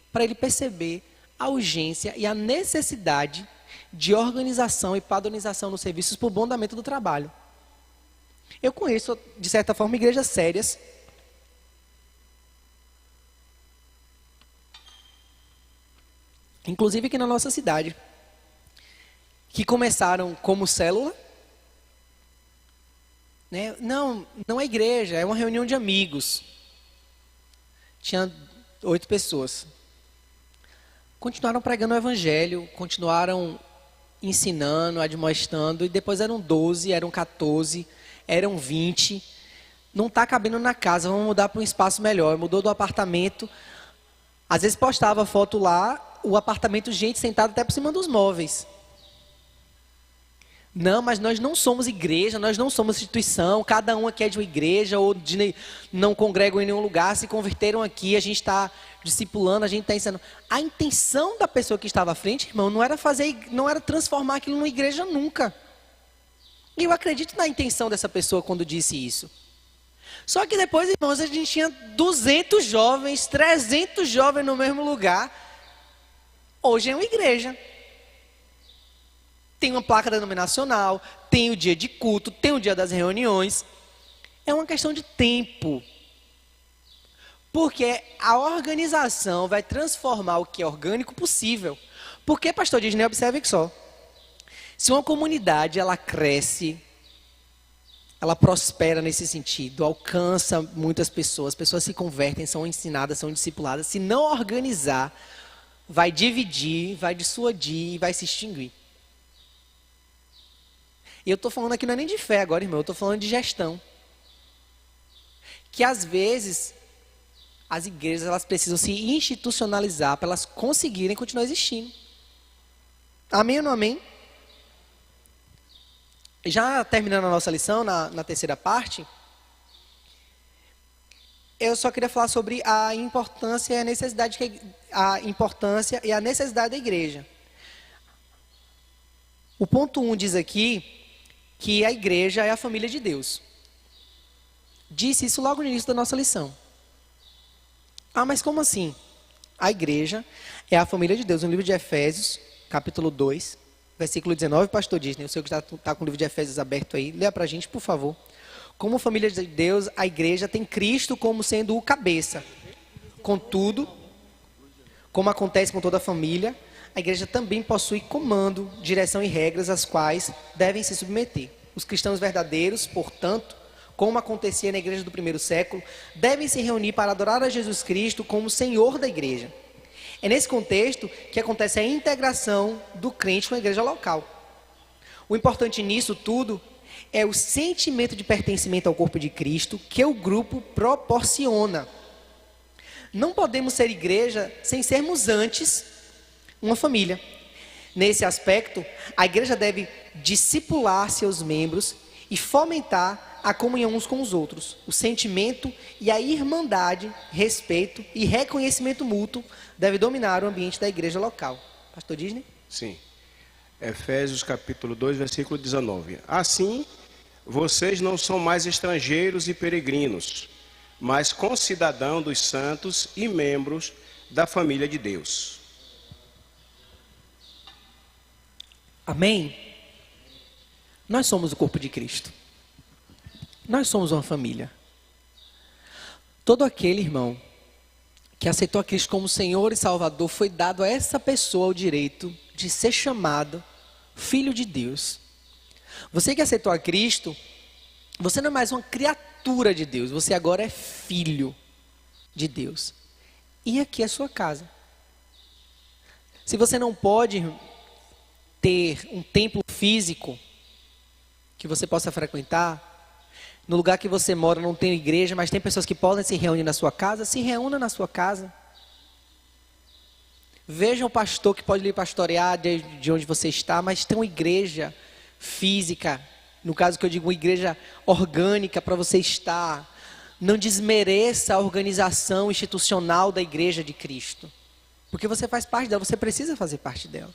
para ele perceber a urgência e a necessidade de organização e padronização nos serviços para o bom andamento do trabalho. Eu conheço, de certa forma, igrejas sérias, inclusive aqui na nossa cidade, que começaram como célula, né? Não é igreja, é uma reunião de amigos. Tinha 8 pessoas. Continuaram pregando o evangelho, continuaram ensinando, admoestando, e depois eram 12, eram 14, eram 20. Não está cabendo na casa, vamos mudar para um espaço melhor. Mudou do apartamento. Às vezes postava foto lá, o apartamento, gente sentada até por cima dos móveis. Não, mas nós não somos igreja, nós não somos instituição, cada um aqui é de uma igreja ou não congregam em nenhum lugar, se converteram aqui, a gente está discipulando, a gente está ensinando. A intenção da pessoa que estava à frente, irmão, não era transformar aquilo numa igreja nunca. E eu acredito na intenção dessa pessoa quando disse isso. Só que depois, irmãos, a gente tinha 200 jovens, 300 jovens no mesmo lugar. Hoje é uma igreja. Tem uma placa denominacional, tem o dia de culto, tem o dia das reuniões. É uma questão de tempo. Porque a organização vai transformar o que é orgânico possível. Porque, pastor Disney, observe só. Se uma comunidade, ela cresce, ela prospera nesse sentido, alcança muitas pessoas, pessoas se convertem, são ensinadas, são discipuladas. Se não organizar, vai dividir, vai dissuadir e vai se extinguir. E eu estou falando aqui não é nem de fé agora, irmão, eu estou falando de gestão. Que às vezes, as igrejas elas precisam se institucionalizar para elas conseguirem continuar existindo. Amém ou não amém? Já terminando a nossa lição, na terceira parte, eu só queria falar sobre a importância e a necessidade da igreja. O ponto 1 diz aqui que a igreja é a família de Deus. Disse isso logo no início da nossa lição. Ah, mas como assim? A igreja é a família de Deus. No livro de Efésios, capítulo 2, versículo 19, pastor Disney, o senhor que está com o livro de Efésios aberto aí, leia para a gente, por favor. Como família de Deus, a igreja tem Cristo como sendo o cabeça. Contudo, como acontece com toda a família, a igreja também possui comando, direção e regras às quais devem se submeter. Os cristãos verdadeiros, portanto, como acontecia na igreja do primeiro século, devem se reunir para adorar a Jesus Cristo como Senhor da igreja. É nesse contexto que acontece a integração do crente com a igreja local. O importante nisso tudo é o sentimento de pertencimento ao corpo de Cristo que o grupo proporciona. Não podemos ser igreja sem sermos antes uma família. Nesse aspecto, a igreja deve discipular seus membros e fomentar a comunhão uns com os outros, o sentimento e a irmandade, respeito e reconhecimento mútuo deve dominar o ambiente da igreja local. Pastor Disney? Sim. Efésios capítulo 2, versículo 19. Assim, vocês não são mais estrangeiros e peregrinos, mas concidadãos dos santos e membros da família de Deus. Amém? Nós somos o corpo de Cristo. Nós somos uma família. Todo aquele irmão que aceitou a Cristo como Senhor e Salvador, foi dado a essa pessoa o direito de ser chamado filho de Deus. Você que aceitou a Cristo, você não é mais uma criatura de Deus, você agora é filho de Deus. E aqui é a sua casa. Se você não pode ter um templo físico que você possa frequentar, no lugar que você mora não tem igreja, mas tem pessoas que podem se reunir na sua casa, se reúna na sua casa. Veja o pastor que pode lhe pastorear de onde você está, mas tem uma igreja física, no caso que eu digo uma igreja orgânica para você estar. Não desmereça a organização institucional da igreja de Cristo, porque você faz parte dela, você precisa fazer parte dela.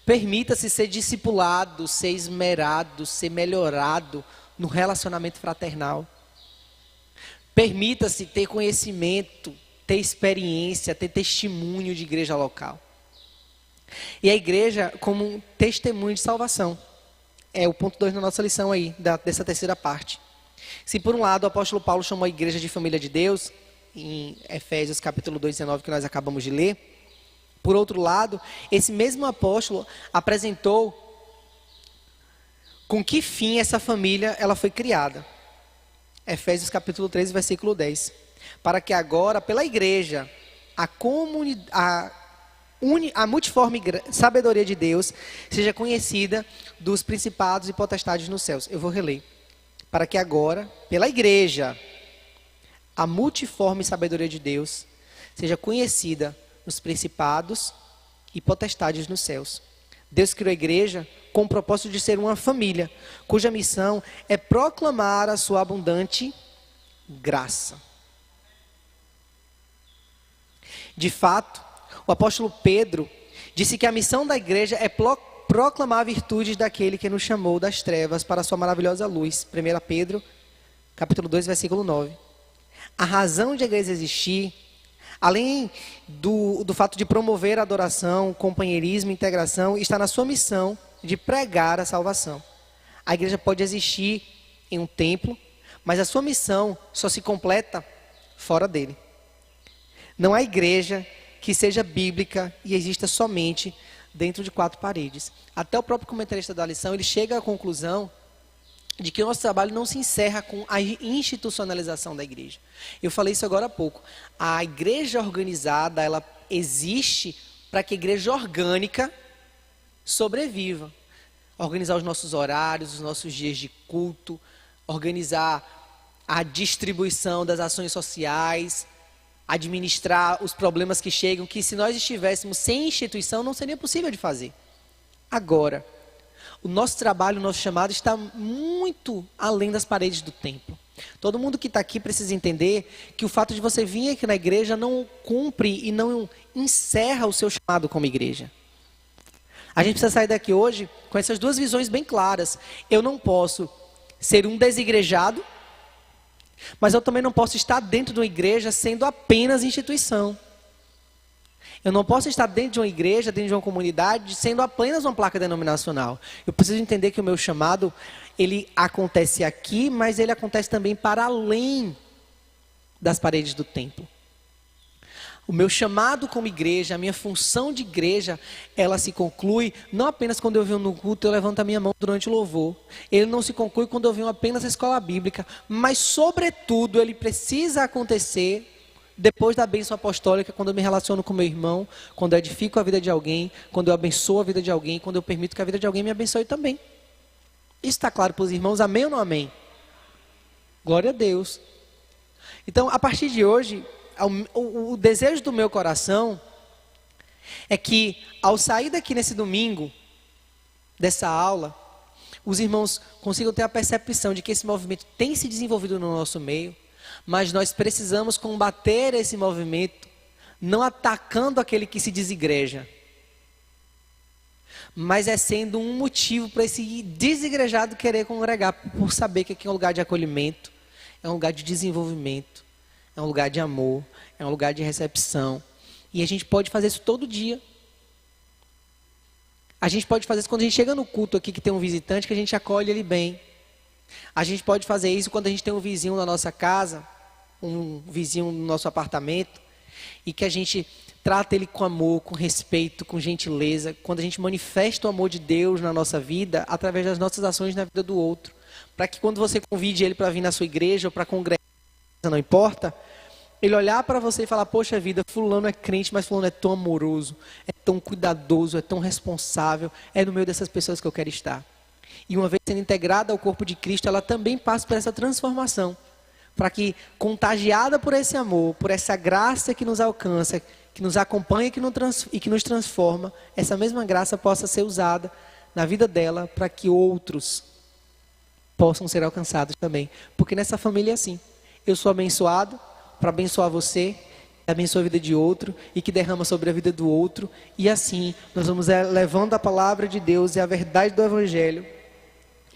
Permita-se ser discipulado, ser esmerado, ser melhorado no relacionamento fraternal. Permita-se ter conhecimento, ter experiência, ter testemunho de igreja local. E a igreja como um testemunho de salvação. É o ponto 2 da nossa lição aí, dessa terceira parte. Se por um lado o apóstolo Paulo chamou a igreja de família de Deus, em Efésios capítulo 2, 19, que nós acabamos de ler, por outro lado, esse mesmo apóstolo apresentou com que fim essa família ela foi criada. Efésios capítulo 3, versículo 10. Para que agora, pela igreja, a multiforme sabedoria de Deus seja conhecida dos principados e potestades nos céus. Eu vou reler. Para que agora, pela igreja, a multiforme sabedoria de Deus seja conhecida nos principados e potestades nos céus. Deus criou a igreja com o propósito de ser uma família, cuja missão é proclamar a sua abundante graça. De fato, o apóstolo Pedro disse que a missão da igreja é proclamar virtudes daquele que nos chamou das trevas para a sua maravilhosa luz. 1 Pedro, capítulo 2, versículo 9. A razão de a igreja existir, além do fato de promover a adoração, companheirismo, integração, está na sua missão de pregar a salvação. A igreja pode existir em um templo, mas a sua missão só se completa fora dele. Não há igreja que seja bíblica e exista somente dentro de 4 paredes. Até o próprio comentarista da lição, ele chega à conclusão de que o nosso trabalho não se encerra com a institucionalização da igreja. Eu falei isso agora há pouco. A igreja organizada, ela existe para que a igreja orgânica sobreviva. Organizar os nossos horários, os nossos dias de culto, organizar a distribuição das ações sociais, administrar os problemas que chegam, que se nós estivéssemos sem instituição não seria possível de fazer. Agora, o nosso trabalho, o nosso chamado está muito além das paredes do templo. Todo mundo que está aqui precisa entender que o fato de você vir aqui na igreja não cumpre e não encerra o seu chamado como igreja. A gente precisa sair daqui hoje com essas 2 visões bem claras. Eu não posso ser um desigrejado, mas eu também não posso estar dentro de uma igreja sendo apenas instituição. Eu não posso estar dentro de uma igreja, dentro de uma comunidade, sendo apenas uma placa denominacional. Eu preciso entender que o meu chamado, ele acontece aqui, mas ele acontece também para além das paredes do templo. O meu chamado como igreja, a minha função de igreja, ela se conclui não apenas quando eu venho no culto e eu levanto a minha mão durante o louvor. Ele não se conclui quando eu venho apenas à escola bíblica, mas sobretudo ele precisa acontecer depois da bênção apostólica, quando eu me relaciono com meu irmão, quando eu edifico a vida de alguém, quando eu abençoo a vida de alguém, quando eu permito que a vida de alguém me abençoe também. Isso está claro para os irmãos, amém ou não amém? Glória a Deus. Então, a partir de hoje, o desejo do meu coração é que, ao sair daqui nesse domingo, dessa aula, os irmãos consigam ter a percepção de que esse movimento tem se desenvolvido no nosso meio, mas nós precisamos combater esse movimento, não atacando aquele que se desigreja, mas é sendo um motivo para esse desigrejado querer congregar, por saber que aqui é um lugar de acolhimento, é um lugar de desenvolvimento, é um lugar de amor, é um lugar de recepção. E a gente pode fazer isso todo dia. A gente pode fazer isso quando a gente chega no culto aqui, que tem um visitante, que a gente acolhe ele bem. A gente pode fazer isso quando a gente tem um vizinho na nossa casa, um vizinho no nosso apartamento, e que a gente trata ele com amor, com respeito, com gentileza. Quando a gente manifesta o amor de Deus na nossa vida, através das nossas ações na vida do outro. Para que quando você convide ele para vir na sua igreja ou para congregar, não importa, ele olhar para você e falar: poxa vida, fulano é crente, mas fulano é tão amoroso, é tão cuidadoso, é tão responsável, é no meio dessas pessoas que eu quero estar. E uma vez sendo integrada ao corpo de Cristo, ela também passa por essa transformação, para que, contagiada por esse amor, por essa graça que nos alcança, que nos acompanha e que nos transforma, essa mesma graça possa ser usada na vida dela, para que outros possam ser alcançados também. Porque nessa família é assim. Eu sou abençoado para abençoar você, que abençoa a vida de outro e que derrama sobre a vida do outro. E assim nós vamos levando a palavra de Deus e a verdade do Evangelho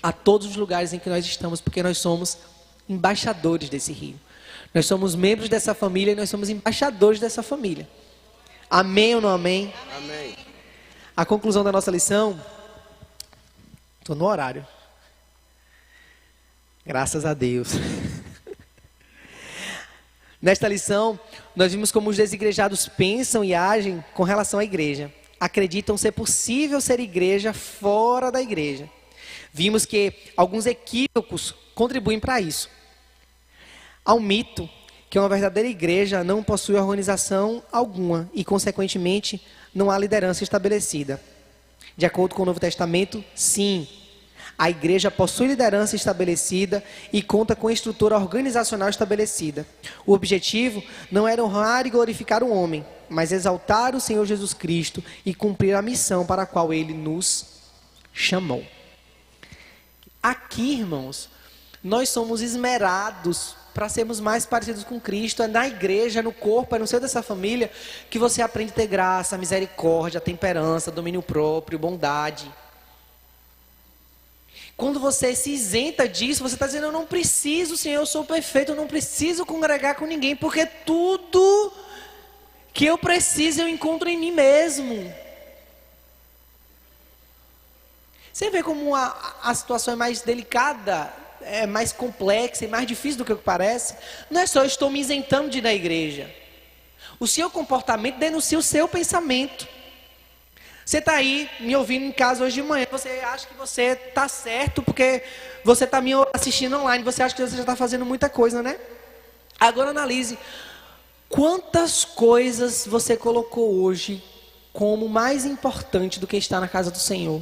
a todos os lugares em que nós estamos, porque nós somos embaixadores desse rio. Nós somos membros dessa família e nós somos embaixadores dessa família. Amém ou não amém? Amém. A conclusão da nossa lição, estou no horário. Graças a Deus. Nesta lição, nós vimos como os desigrejados pensam e agem com relação à igreja. Acreditam ser possível ser igreja fora da igreja. Vimos que alguns equívocos contribuem para isso. Há um mito que uma verdadeira igreja não possui organização alguma e, consequentemente, não há liderança estabelecida. De acordo com o Novo Testamento, sim, a igreja possui liderança estabelecida e conta com estrutura organizacional estabelecida. O objetivo não era honrar e glorificar o homem, mas exaltar o Senhor Jesus Cristo e cumprir a missão para a qual Ele nos chamou. Aqui, irmãos, nós somos esmerados para sermos mais parecidos com Cristo. É na igreja, no corpo, é no seio dessa família que você aprende a ter graça, misericórdia, temperança, domínio próprio, bondade. Quando você se isenta disso, você está dizendo: eu não preciso, Senhor, eu sou perfeito, eu não preciso congregar com ninguém, porque tudo que eu preciso eu encontro em mim mesmo. Você vê como a situação é mais delicada, é mais complexa e mais difícil do que parece? Não é só eu estou me isentando de ir na igreja. O seu comportamento denuncia o seu pensamento. Você está aí me ouvindo em casa hoje de manhã, você acha que você está certo porque você está me assistindo online, você acha que você já está fazendo muita coisa, né? Agora analise, quantas coisas você colocou hoje como mais importante do que estar na casa do Senhor?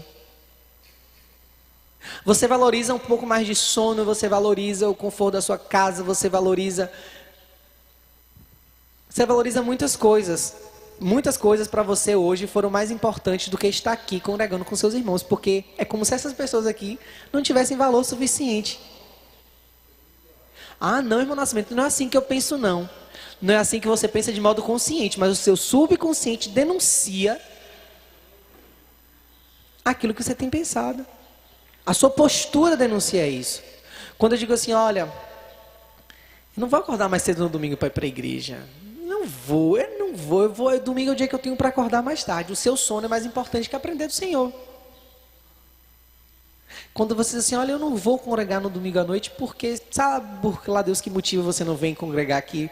Você valoriza um pouco mais de sono, você valoriza o conforto da sua casa, você valoriza muitas coisas. Muitas coisas para você hoje foram mais importantes do que estar aqui congregando com seus irmãos, porque é como se essas pessoas aqui não tivessem valor suficiente. Ah, não, irmão Nascimento, não é assim que eu penso, não. Não é assim que você pensa de modo consciente, mas o seu subconsciente denuncia aquilo que você tem pensado. A sua postura denuncia isso. Quando eu digo assim: olha, eu não vou acordar mais cedo no domingo para ir para a igreja. Eu não vou. Domingo é o dia que eu tenho para acordar mais tarde. O seu sono é mais importante que aprender do Senhor. Quando você diz assim: olha, eu não vou congregar no domingo à noite porque, sabe por lá Deus que motiva você não vem congregar aqui.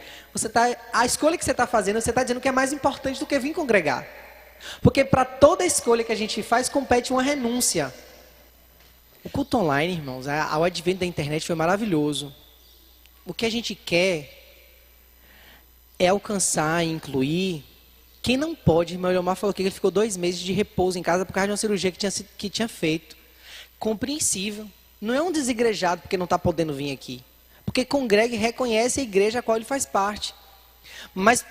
A escolha que você está fazendo, você está dizendo que é mais importante do que vir congregar. Porque para toda escolha que a gente faz, compete uma renúncia. O culto online, irmãos, ao advento da internet foi maravilhoso. O que a gente quer é alcançar e incluir quem não pode. Irmão Leomar falou que ele ficou 2 meses de repouso em casa por causa de uma cirurgia que tinha feito. Compreensível. Não é um desigrejado porque não está podendo vir aqui. Porque congrega e reconhece a igreja a qual ele faz parte. Mas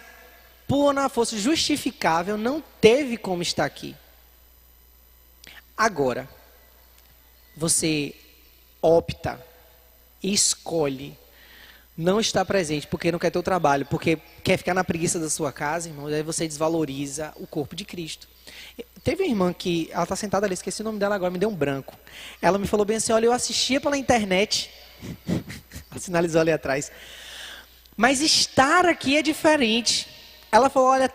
por uma força justificável, não teve como estar aqui. Agora, você opta e escolhe não estar presente porque não quer ter o trabalho, porque quer ficar na preguiça da sua casa, irmão, aí você desvaloriza o corpo de Cristo. Teve uma irmã que, ela está sentada ali, esqueci o nome dela agora, me deu um branco. Ela me falou bem assim: olha, eu assistia pela internet, ela sinalizou ali atrás, mas estar aqui é diferente. Ela falou: olha,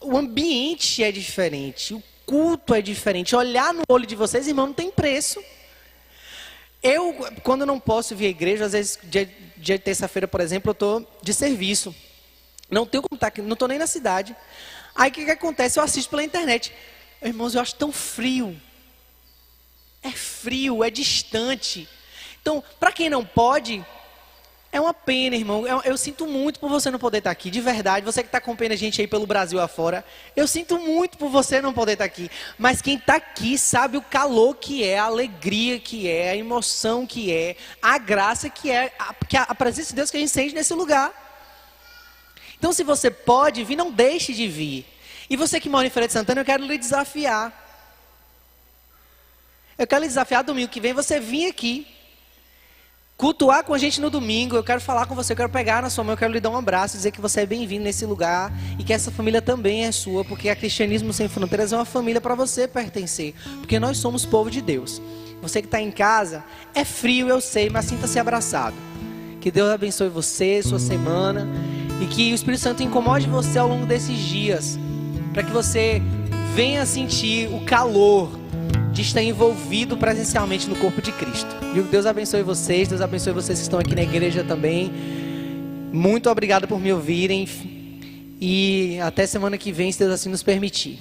o ambiente é diferente, o culto é diferente, olhar no olho de vocês, irmão, não tem preço. Eu, quando eu não posso vir à igreja, às vezes, dia de terça-feira, por exemplo, eu estou de serviço. Não tenho como estar aqui, não estou nem na cidade. Aí o que acontece? Eu assisto pela internet. Irmãos, eu acho tão frio. É frio, é distante. Então, para quem não pode, é uma pena, irmão. Eu sinto muito por você não poder estar aqui, de verdade. Você que está acompanhando a gente aí pelo Brasil afora, eu sinto muito por você não poder estar aqui. Mas quem está aqui sabe o calor que é, a alegria que é, a emoção que é, a graça que é, a presença de Deus que a gente sente nesse lugar. Então, se você pode vir, não deixe de vir. E você que mora em Feira de Santana, eu quero lhe desafiar. Eu quero lhe desafiar domingo que vem, você vir aqui. Cultuar com a gente no domingo, eu quero falar com você, eu quero pegar na sua mão, eu quero lhe dar um abraço, dizer que você é bem-vindo nesse lugar e que essa família também é sua, porque a Cristianismo Sem Fronteiras é uma família para você pertencer, porque nós somos povo de Deus. Você que está em casa, é frio, eu sei, mas sinta-se abraçado. Que Deus abençoe você, sua semana, e que o Espírito Santo incomode você ao longo desses dias, para que você venha sentir o calor de estar envolvido presencialmente no corpo de Cristo. E Deus abençoe vocês, Deus abençoe vocês que estão aqui na igreja também. Muito obrigado por me ouvirem e até semana que vem, se Deus assim nos permitir.